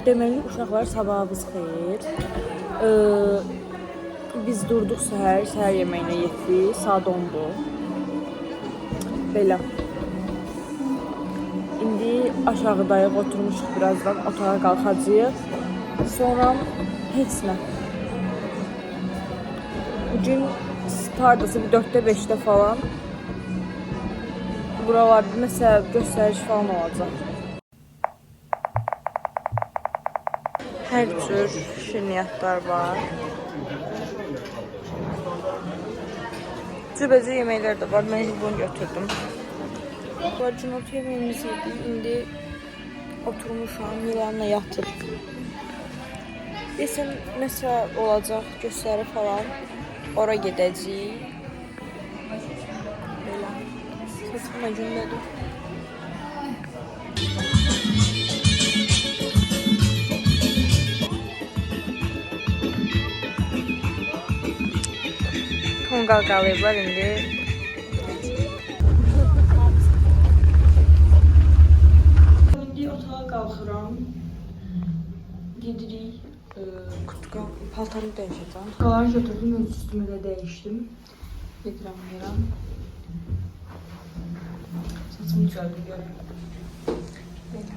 Deməli, uşaqlar sabahınız xeyir. Biz durduq səhər yeməyinə yetdik. Saat 10-dur. Belə. İndi aşağıdayıq, oturmuşuq birazdan, otağa qalxacağıq. Sonra heç nə. Bugün hardasa bir 4-də 5-də falan buralarda nəsə göstəriş falan olacaq. Hər cür şirniyyatlar var. Cürbəcə yeməklər də var. Mən bunu götürdüm. Cünot yemeğimiz yedik. İndi oturmuşam, Milanla yatıb. Desəm nəsə olacaq, göstəri falan. Ora gedəcəyik. Belə. Səsim məcundədir. Qalqalayıblar indi. İndi otağa qalxıram. Gedirik. Kutuqa paltarımı dəyişəcəm. Qaları götürdüm, öz üstümü də dəyişdim. Gedirəm yerəm. Saçımı düzəldim, görəm. Belə.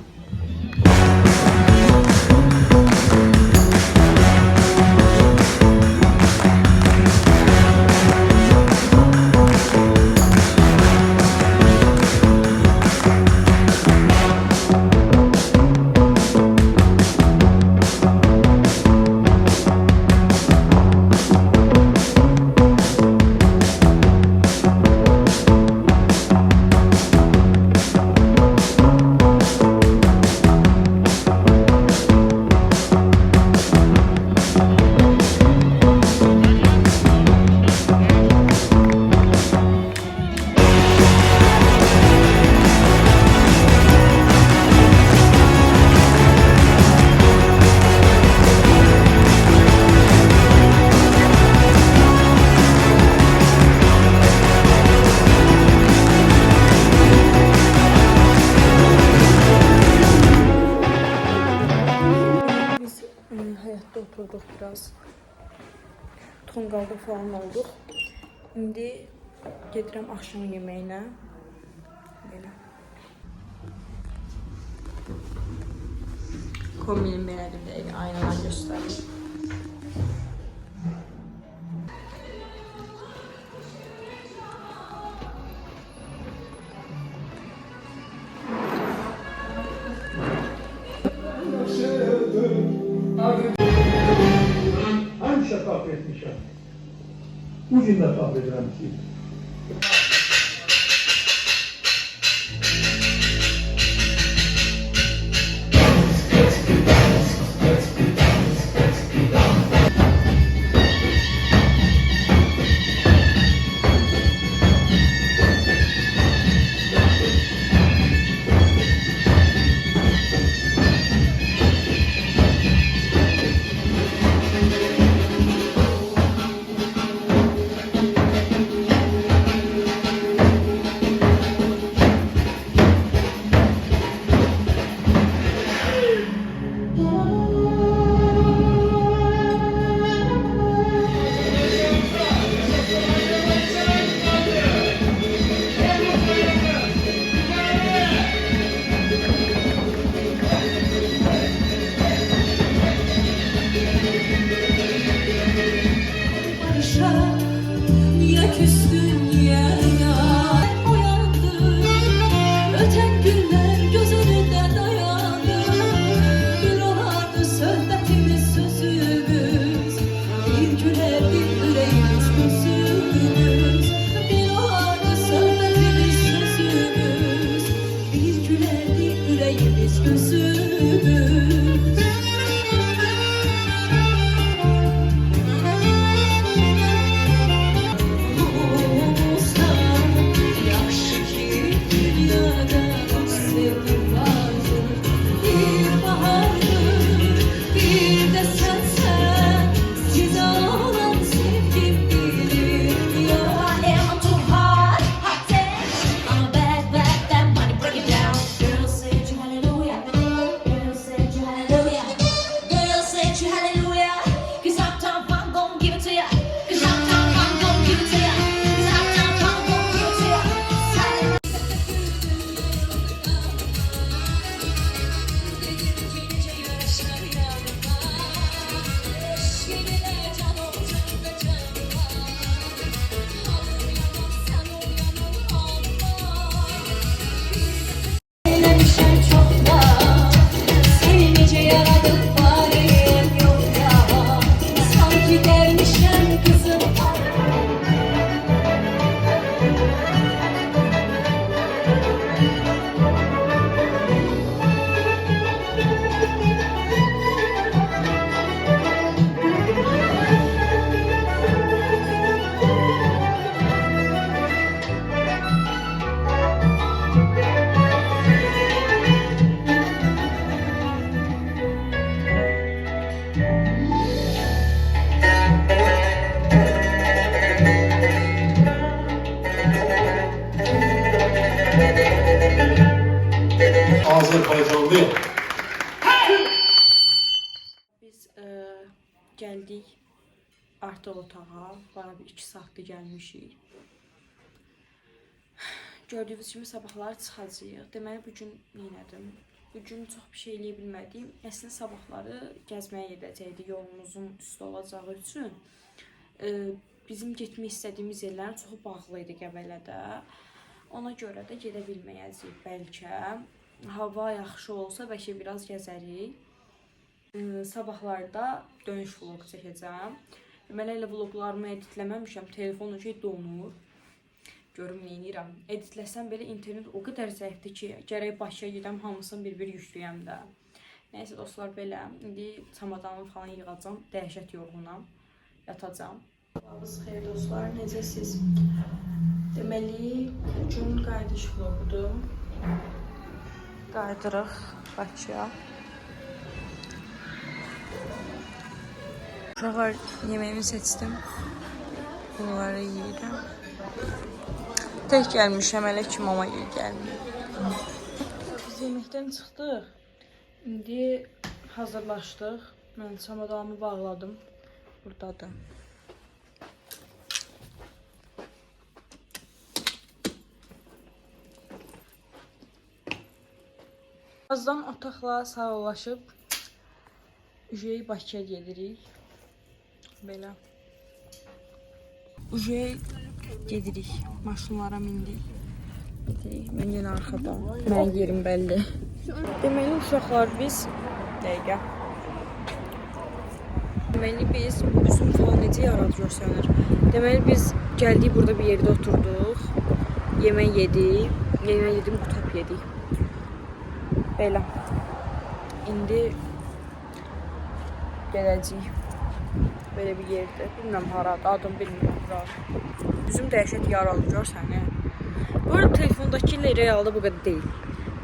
Oturduk biraz. Tonqalda falan olduq. İndi gedirəm axşam yeməyinə. Belə. Kombinim belədir də aynalar göstərir. Şeffaf etmişim. Ucunda tahmin ederim ki. Azərbaycanlı. Biz gəldik artıq otağa. Bana bir 2 saatdir gəlmişik. Gördüyünüz kimi sabahlar çıxacağıq. Deməli bugün neynədim? Bugün çox bir şey eləyə bilmədim. Əslində sabahları gəzməyə gedəcəkdik yolumuzun üstü olacağı üçün. Bizim getmək istədiyimiz yerlərin çoxu bağlı idi Qəbələdə. Ona görə də gedə bilməyəcəyik bəlkə. Hava yaxşı olsa bəlkə biraz gəzərik. Sabahlarda dönüş vlog çəkəcəm. Deməli elə vloglarımı editləməmişəm. Telefonum donur. Görüm neynirəm. Editləsəm belə internet o qədər zəifdir ki, gərək Bakıya gedəm, hamısını bir-bir yükləyəm də. Nəysə dostlar, belə. İndi çamadanımı falan yığacam. Dəhşət yorğunam. Yatacam. Sabahınız xeyir dostlar, necəsiz? Deməli, bugün qayıdış vlogudur. Qayıdırıq Bakıya. Uşaqlar, yeməyimi seçdim. Bunları yiyirəm. Tək gəlmişəm, hələ ki mama gəlmir. Biz yeməkdən çıxdıq. İndi hazırlaşdıq. Mən çamadanımı bağladım. Buradadır. Birazdan otaqla sağollaşıb Bakıya gedirik. Belə. Gedirik. Maşınlara mindik. Mən yenə arxada. Mənim yerim bəlli. Deməli uşaqlar biz dəqiqə. Deməli biz üzüm falan necə yaradı görsənir. Deməli biz gəldik burada bir yerdə oturduq. Yemək yedik. Yemək yedim, qutab yedik. Belə. İndi gələcəyik. Böyle bir yerde. Bilmem harada. Adım bilmiyorum. Üzüm dəhşət yaralı görsən. Bu arada telefondakı realda bu qədər deyil.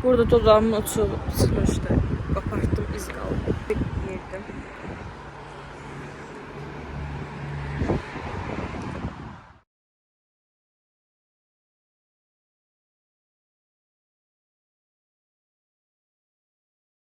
Burada dodağımın uçu çıxmışdı. Qapartdım, iz qaldı. Bir yerdim.